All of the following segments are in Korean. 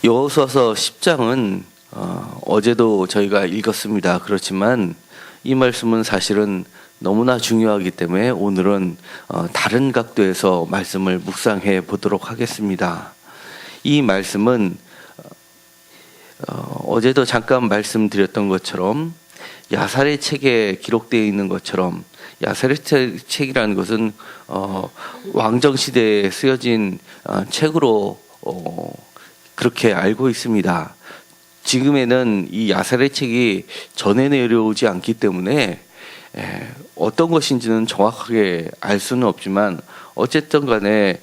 여호수아서 10장은 어제도 저희가 읽었습니다. 그렇지만 이 말씀은 사실은 너무나 중요하기 때문에 오늘은 다른 각도에서 말씀을 묵상해 보도록 하겠습니다. 이 말씀은 어제도 잠깐 말씀드렸던 것처럼 야살의 책에 기록되어 있는 것처럼 야살의 책이라는 것은 왕정시대에 쓰여진 책으로 그렇게 알고 있습니다. 지금에는 이 야살의 책이 전해 내려오지 않기 때문에 어떤 것인지는 정확하게 알 수는 없지만 어쨌든 간에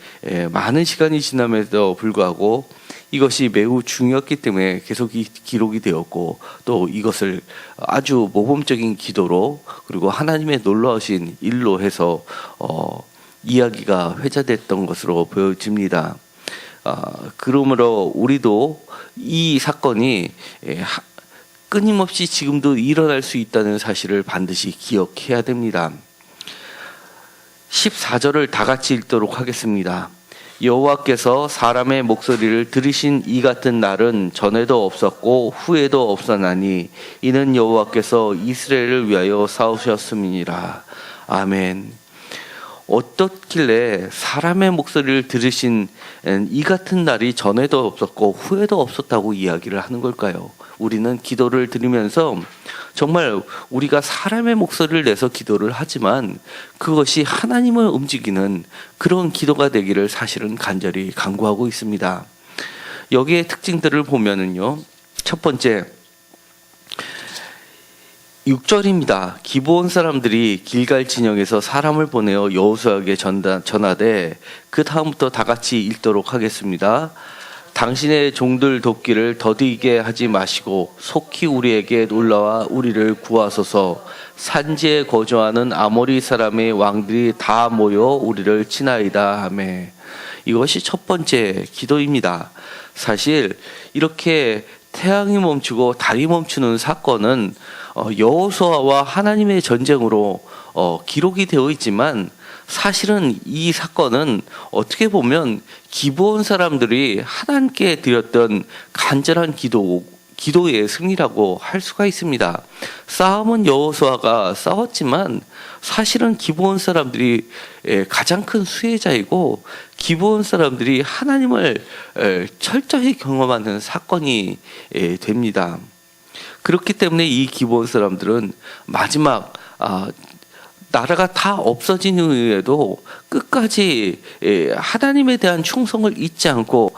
많은 시간이 지남에도 불구하고 이것이 매우 중요했기 때문에 계속 기록이 되었고, 또 이것을 아주 모범적인 기도로 그리고 하나님의 놀라우신 일로 해서 이야기가 회자됐던 것으로 보여집니다. 그러므로 우리도 이 사건이 끊임없이 지금도 일어날 수 있다는 사실을 반드시 기억해야 됩니다. 14절을 다 같이 읽도록 하겠습니다. 여호와께서 사람의 목소리를 들으신 이 같은 날은 전에도 없었고 후에도 없었나니 이는 여호와께서 이스라엘을 위하여 싸우셨음이니라. 아멘. 어떻길래 사람의 목소리를 들으신 이 같은 날이 전에도 없었고 후에도 없었다고 이야기를 하는 걸까요? 우리는 기도를 드리면서 정말 우리가 사람의 목소리를 내서 기도를 하지만 그것이 하나님을 움직이는 그런 기도가 되기를 사실은 간절히 간구하고 있습니다. 여기에 특징들을 보면은요, 첫 번째 6절입니다. 기브온 사람들이 길갈 진영에서 사람을 보내어 여호수아에게 전하되, 그 다음부터 다 같이 읽도록 하겠습니다. 당신의 종들 돕기를 더디게 하지 마시고 속히 우리에게 올라와 우리를 구하소서. 산지에 거주하는 아모리 사람의 왕들이 다 모여 우리를 치나이다 하매. 이것이 첫 번째 기도입니다. 사실 이렇게 태양이 멈추고 달이 멈추는 사건은 여호수아와 하나님의 전쟁으로 기록이 되어 있지만, 사실은 이 사건은 어떻게 보면 기브온 사람들이 하나님께 드렸던 간절한 기도의 승리라고 할 수가 있습니다. 싸움은 여호수아가 싸웠지만 사실은 기브온 사람들이 가장 큰 수혜자이고, 기브온 사람들이 하나님을 철저히 경험하는 사건이 됩니다. 그렇기 때문에 이 기브온 사람들은 마지막 나라가 다 없어진 후에도 끝까지 하나님에 대한 충성을 잊지 않고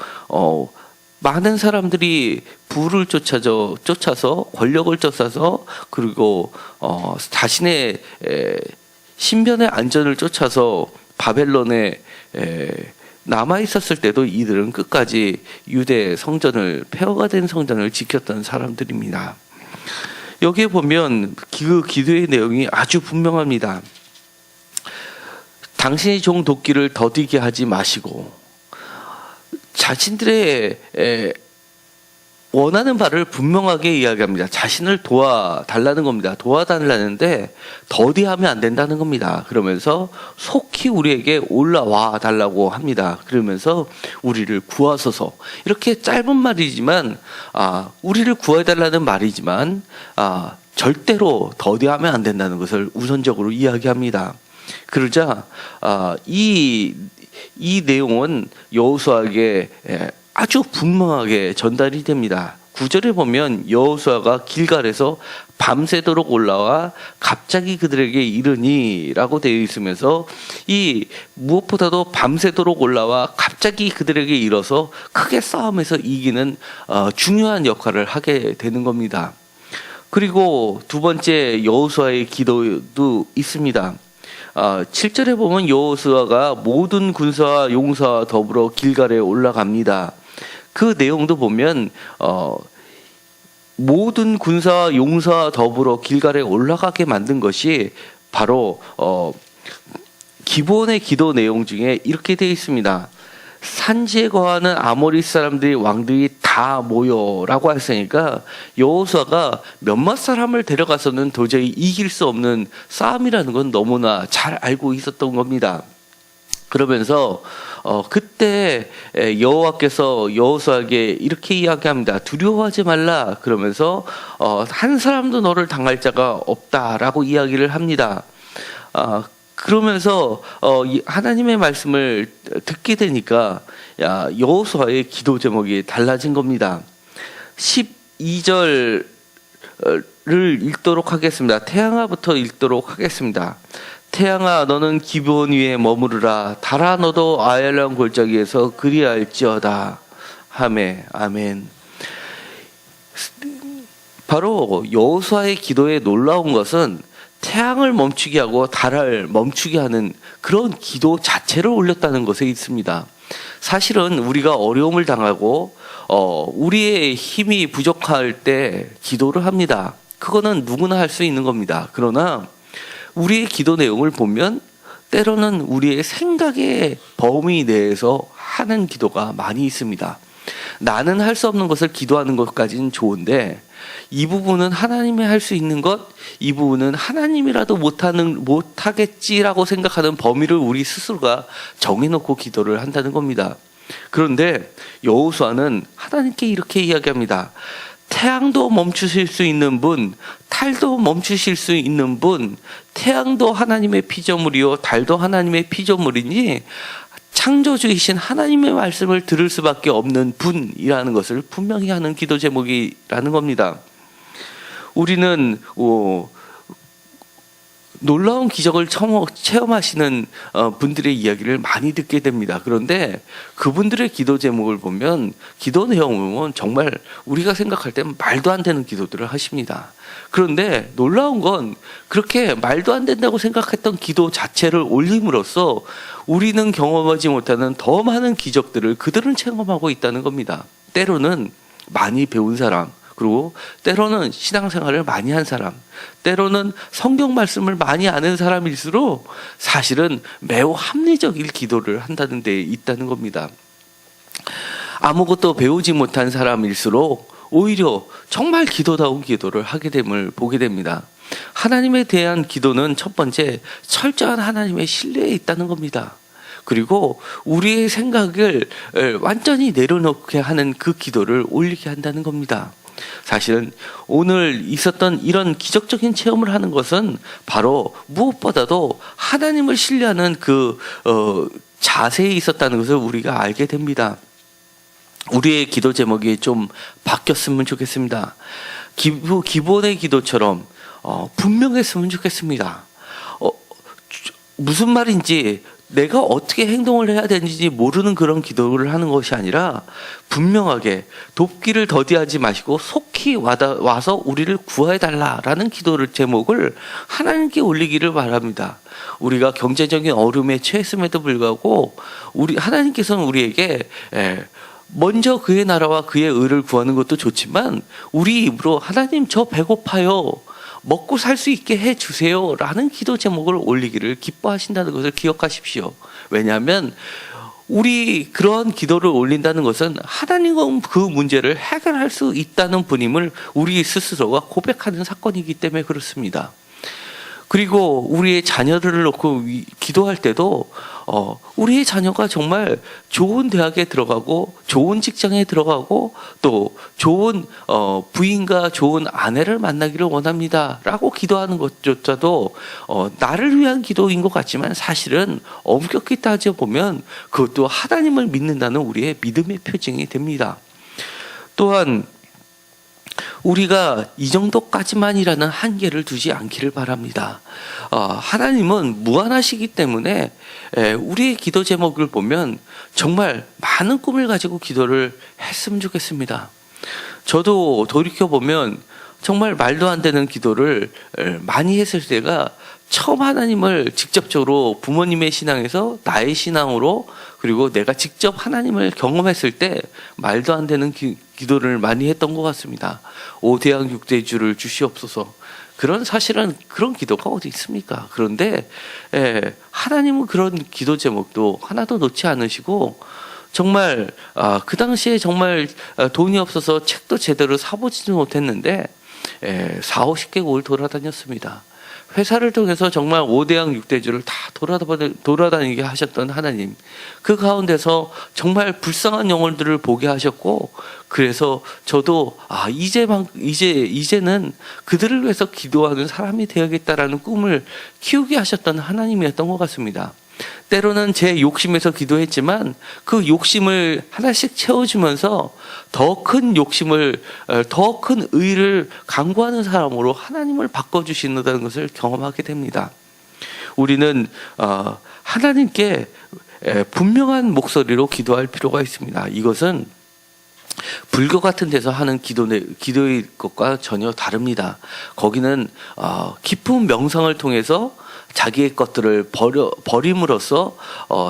많은 사람들이 부를 쫓아서 권력을 쫓아서 그리고 자신의 신변의 안전을 쫓아서 바벨론에 남아 있었을 때도 이들은 끝까지 유대 성전을, 폐허가 된 성전을 지켰던 사람들입니다. 여기에 보면 그 기도의 내용이 아주 분명합니다. 당신의 종 돕기를 더디게 하지 마시고, 자신들의 원하는 바를 분명하게 이야기합니다. 자신을 도와달라는 겁니다. 도와달라는데 더디하면 안 된다는 겁니다. 그러면서 속히 우리에게 올라와 달라고 합니다. 그러면서 우리를 구하소서. 이렇게 짧은 말이지만 우리를 구해달라는 말이지만 절대로 더디하면 안 된다는 것을 우선적으로 이야기합니다. 그러자 이 내용은 여호수아에게 아주 분명하게 전달이 됩니다. 9절에 보면 여호수아가 길갈에서 밤새도록 올라와 갑자기 그들에게 이르니 라고 되어 있으면서, 이 무엇보다도 밤새도록 올라와 갑자기 그들에게 이뤄서 크게 싸움에서 이기는 중요한 역할을 하게 되는 겁니다. 그리고 두 번째 여호수아의 기도도 있습니다. 7절에 보면 여호수아가 모든 군사와 용사와 더불어 길갈에 올라갑니다. 그 내용도 보면 모든 군사와 용사와 더불어 길갈에 올라가게 만든 것이 바로 기브온의 기도 내용 중에 이렇게 되어 있습니다. 산지에 거하는 아모리 사람들이 왕들이 다 모여라고 했으니까 여호수아가 몇몇 사람을 데려가서는 도저히 이길 수 없는 싸움이라는 건 너무나 잘 알고 있었던 겁니다. 그러면서 그때 여호와께서 여호수아에게 이렇게 이야기합니다. 두려워하지 말라. 그러면서 한 사람도 너를 당할 자가 없다라고 이야기를 합니다. 그러면서 하나님의 말씀을 듣게 되니까 여호수아의 기도 제목이 달라진 겁니다. 12절을 읽도록 하겠습니다. 태양아부터 읽도록 하겠습니다. 태양아 너는 기브온 위에 머무르라. 달아 너도 아얄란 골짜기에서 그리할지어다. 아멘. 바로 여호수아의 기도에 놀라운 것은 태양을 멈추게 하고 달을 멈추게 하는 그런 기도 자체를 올렸다는 것에 있습니다. 사실은 우리가 어려움을 당하고 우리의 힘이 부족할 때 기도를 합니다. 그거는 누구나 할 수 있는 겁니다. 그러나 우리의 기도 내용을 보면 때로는 우리의 생각의 범위 내에서 하는 기도가 많이 있습니다. 나는 할 수 없는 것을 기도하는 것까지는 좋은데 이 부분은 하나님이 할 수 있는 것, 이 부분은 하나님이라도 못하겠지라고 생각하는 범위를 우리 스스로가 정해놓고 기도를 한다는 겁니다. 그런데 여호수아는 하나님께 이렇게 이야기합니다. 태양도 멈추실 수 있는 분, 달도 멈추실 수 있는 분, 태양도 하나님의 피조물이요 달도 하나님의 피조물이니 창조주이신 하나님의 말씀을 들을 수밖에 없는 분이라는 것을 분명히 하는 기도 제목이라는 겁니다. 우리는 놀라운 기적을 체험하시는 분들의 이야기를 많이 듣게 됩니다. 그런데 그분들의 기도 제목을 보면, 기도 내용을 보면 정말 우리가 생각할 때 말도 안 되는 기도들을 하십니다. 그런데 놀라운 건 그렇게 말도 안 된다고 생각했던 기도 자체를 올림으로써 우리는 경험하지 못하는 더 많은 기적들을 그들은 체험하고 있다는 겁니다. 때로는 많이 배운 사람, 그리고 때로는 신앙생활을 많이 한 사람, 때로는 성경 말씀을 많이 아는 사람일수록 사실은 매우 합리적인 기도를 한다는 데 있다는 겁니다. 아무것도 배우지 못한 사람일수록 오히려 정말 기도다운 기도를 하게 됨을 보게 됩니다. 하나님에 대한 기도는 첫 번째, 철저한 하나님의 신뢰에 있다는 겁니다. 그리고 우리의 생각을 완전히 내려놓게 하는 그 기도를 올리게 한다는 겁니다. 사실은 오늘 있었던 이런 기적적인 체험을 하는 것은 바로 무엇보다도 하나님을 신뢰하는 그 자세에 있었다는 것을 우리가 알게 됩니다. 우리의 기도 제목이 좀 바뀌었으면 좋겠습니다. 기본의 기도처럼 분명했으면 좋겠습니다. 무슨 말인지 내가 어떻게 행동을 해야 되는지 모르는 그런 기도를 하는 것이 아니라 분명하게 돕기를 더디하지 마시고 속히 와서 우리를 구해달라라는 기도를 제목을 하나님께 올리기를 바랍니다. 우리가 경제적인 어려움에 처했음에도 불구하고 하나님께서는 우리에게 먼저 그의 나라와 그의 의를 구하는 것도 좋지만 우리 입으로 하나님 저 배고파요, 먹고 살 수 있게 해주세요 라는 기도 제목을 올리기를 기뻐하신다는 것을 기억하십시오. 왜냐하면 우리 그런 기도를 올린다는 것은 하나님은 그 문제를 해결할 수 있다는 분임을 우리 스스로가 고백하는 사건이기 때문에 그렇습니다. 그리고 우리의 자녀들을 놓고 기도할 때도 우리의 자녀가 정말 좋은 대학에 들어가고 좋은 직장에 들어가고 또 좋은 부인과 좋은 아내를 만나기를 원합니다 라고 기도하는 것조차도 나를 위한 기도인 것 같지만 사실은 엄격히 따져보면 그것도 하나님을 믿는다는 우리의 믿음의 표징이 됩니다. 또한 우리가 이 정도까지만이라는 한계를 두지 않기를 바랍니다. 하나님은 무한하시기 때문에 우리의 기도 제목을 보면 정말 많은 꿈을 가지고 기도를 했으면 좋겠습니다. 저도 돌이켜보면 정말 말도 안 되는 기도를 많이 했을 때가 처음 하나님을 직접적으로 부모님의 신앙에서 나의 신앙으로 그리고 내가 직접 하나님을 경험했을 때 말도 안 되는 기도를 많이 했던 것 같습니다. 오대양 육대주를 주시옵소서. 사실은 그런 기도가 어디 있습니까? 그런데 하나님은 그런 기도 제목도 하나도 놓지 않으시고 정말 그 당시에 정말 돈이 없어서 책도 제대로 사보지도 못했는데 40-50개국을 돌아다녔습니다. 회사를 통해서 정말 5대양 6대주를 다 돌아다니게 하셨던 하나님, 그 가운데서 정말 불쌍한 영혼들을 보게 하셨고, 그래서 저도 이제는 그들을 위해서 기도하는 사람이 되어야겠다라는 꿈을 키우게 하셨던 하나님이었던 것 같습니다. 때로는 제 욕심에서 기도했지만 그 욕심을 하나씩 채워주면서 더 큰 욕심을, 더 큰 의를 강구하는 사람으로 하나님을 바꿔주신다는 것을 경험하게 됩니다. 우리는 하나님께 분명한 목소리로 기도할 필요가 있습니다. 이것은 불교 같은 데서 하는 기도의 것과 전혀 다릅니다. 거기는 깊은 명상을 통해서 자기의 것들을 버림으로써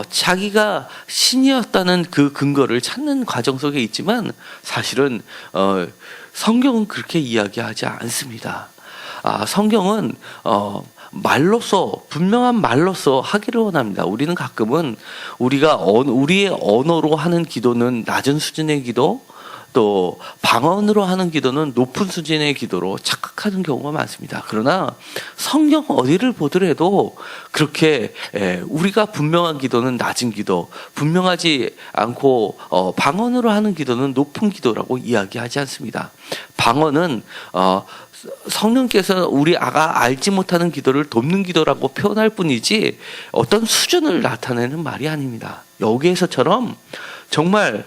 자기가 신이었다는 그 근거를 찾는 과정 속에 있지만, 사실은 성경은 그렇게 이야기하지 않습니다. 성경은 말로써, 분명한 말로써 하기를 원합니다. 우리는 가끔은 우리의 언어로 하는 기도는 낮은 수준의 기도, 또 방언으로 하는 기도는 높은 수준의 기도로 착각하는 경우가 많습니다. 그러나 성경 어디를 보더라도 그렇게 우리가 분명한 기도는 낮은 기도, 분명하지 않고 방언으로 하는 기도는 높은 기도라고 이야기하지 않습니다. 방언은 성령께서 우리 아가 알지 못하는 기도를 돕는 기도라고 표현할 뿐이지 어떤 수준을 나타내는 말이 아닙니다. 여기에서처럼 정말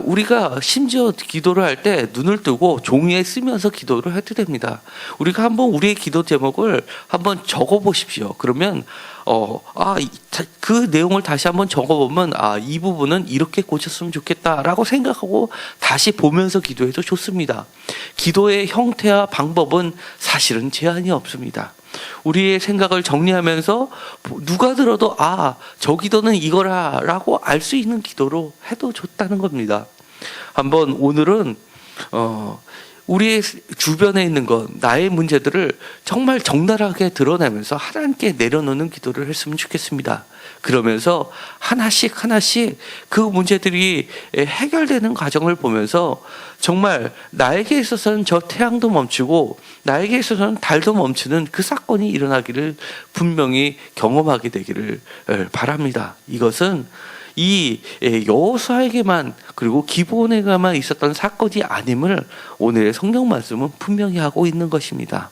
우리가 심지어 기도를 할 때 눈을 뜨고 종이에 쓰면서 기도를 해도 됩니다. 우리가 한번 우리의 기도 제목을 한번 적어 보십시오. 그러면 그 내용을 다시 한번 적어보면 이 부분은 이렇게 고쳤으면 좋겠다라고 생각하고 다시 보면서 기도해도 좋습니다. 기도의 형태와 방법은 사실은 제한이 없습니다. 우리의 생각을 정리하면서 누가 들어도 저 기도는 이거라라고 알 수 있는 기도로 해도 좋다는 겁니다. 한번 오늘은 우리의 주변에 있는 것, 나의 문제들을 정말 적나라하게 드러내면서 하나님께 내려놓는 기도를 했으면 좋겠습니다. 그러면서 하나씩 그 문제들이 해결되는 과정을 보면서 정말 나에게 있어서는 저 태양도 멈추고 나에게 있어서는 달도 멈추는 그 사건이 일어나기를 분명히 경험하게 되기를 바랍니다. 이것은 이 여호수아에게만, 그리고 기브온에게만 있었던 사건이 아님을 오늘의 성경 말씀은 분명히 하고 있는 것입니다.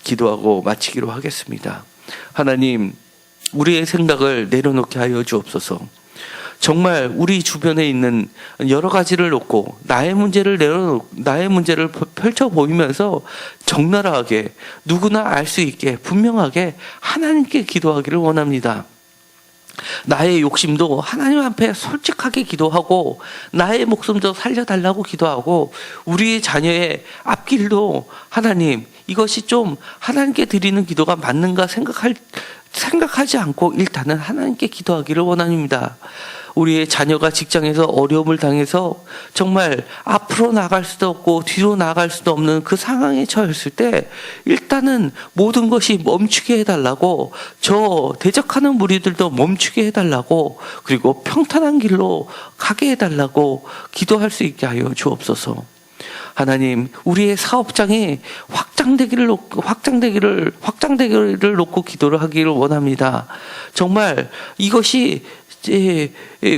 기도하고 마치기로 하겠습니다. 하나님, 우리의 생각을 내려놓게 하여 주옵소서. 정말 우리 주변에 있는 여러 가지를 놓고 나의 문제를 펼쳐 보이면서 적나라하게 누구나 알 수 있게 분명하게 하나님께 기도하기를 원합니다. 나의 욕심도 하나님 앞에 솔직하게 기도하고, 나의 목숨도 살려달라고 기도하고, 우리의 자녀의 앞길도 하나님, 이것이 좀 하나님께 드리는 기도가 맞는가 생각하지 않고 일단은 하나님께 기도하기를 원합니다. 우리의 자녀가 직장에서 어려움을 당해서 정말 앞으로 나갈 수도 없고 뒤로 나갈 수도 없는 그 상황에 처했을 때 일단은 모든 것이 멈추게 해달라고, 저 대적하는 무리들도 멈추게 해달라고, 그리고 평탄한 길로 가게 해달라고 기도할 수 있게 하여 주옵소서. 하나님, 우리의 사업장이 확장되기를 놓고 기도를 하기를 원합니다. 정말 이것이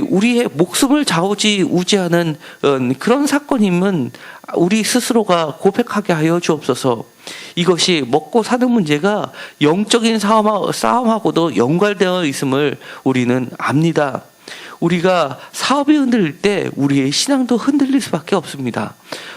우리의 목숨을 좌우지우지하는 그런 사건임은 우리 스스로가 고백하게 하여 주옵소서. 이것이 먹고 사는 문제가 영적인 싸움하고도 연관되어 있음을 우리는 압니다. 우리가 사업이 흔들릴 때 우리의 신앙도 흔들릴 수밖에 없습니다.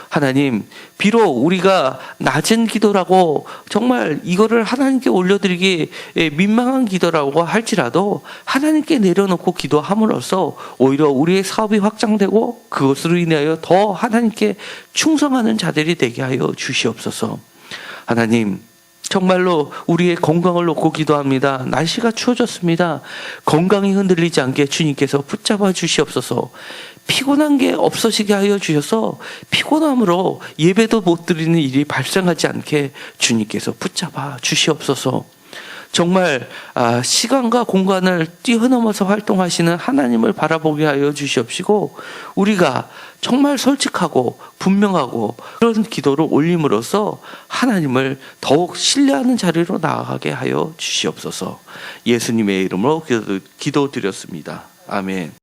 하나님, 비록 우리가 낮은 기도라고 정말 이거를 하나님께 올려드리기 민망한 기도라고 할지라도 하나님께 내려놓고 기도함으로써 오히려 우리의 사업이 확장되고 그것으로 인하여 더 하나님께 충성하는 자들이 되게 하여 주시옵소서. 하나님, 정말로 우리의 건강을 놓고 기도합니다. 날씨가 추워졌습니다. 건강이 흔들리지 않게 주님께서 붙잡아 주시옵소서. 피곤한 게 없어지게 하여 주셔서 피곤함으로 예배도 못 드리는 일이 발생하지 않게 주님께서 붙잡아 주시옵소서. 정말 시간과 공간을 뛰어넘어서 활동하시는 하나님을 바라보게 하여 주시옵시고, 우리가 정말 솔직하고 분명하고 그런 기도를 올림으로써 하나님을 더욱 신뢰하는 자리로 나아가게 하여 주시옵소서. 예수님의 이름으로 기도드렸습니다. 아멘.